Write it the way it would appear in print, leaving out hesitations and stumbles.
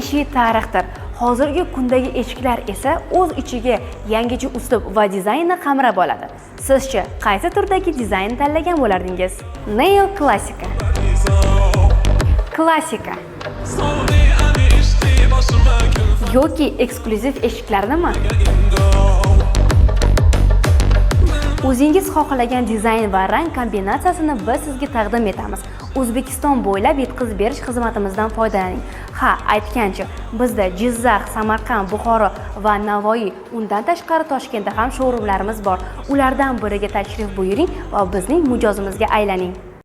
eshigi tarixdir. Hozirgi kundagi eshiklar esa o'z ichiga yangicha uslub va dizaynni qamrab oladi. Sizchi qaysi turdagi dizayn tanlagan bo'lardingiz? Neoklassika, klassika yoki eksklyuziv eshiklarnimi? O'zingiz xohlagan dizayn va rang kombinatsiyasini biz sizga taqdim etamiz. O'zbekiston bo'ylab yetkazib berish xizmatimizdan foydalaning. Ha, aytgancha, bizda Jizzax, Samarqand, Buxoro va Navoiy, undan tashqari Toshkentda ham showroomlarimiz bor. Ulardan biriga tashrif buyuring va bizning mijozimizga aylaning.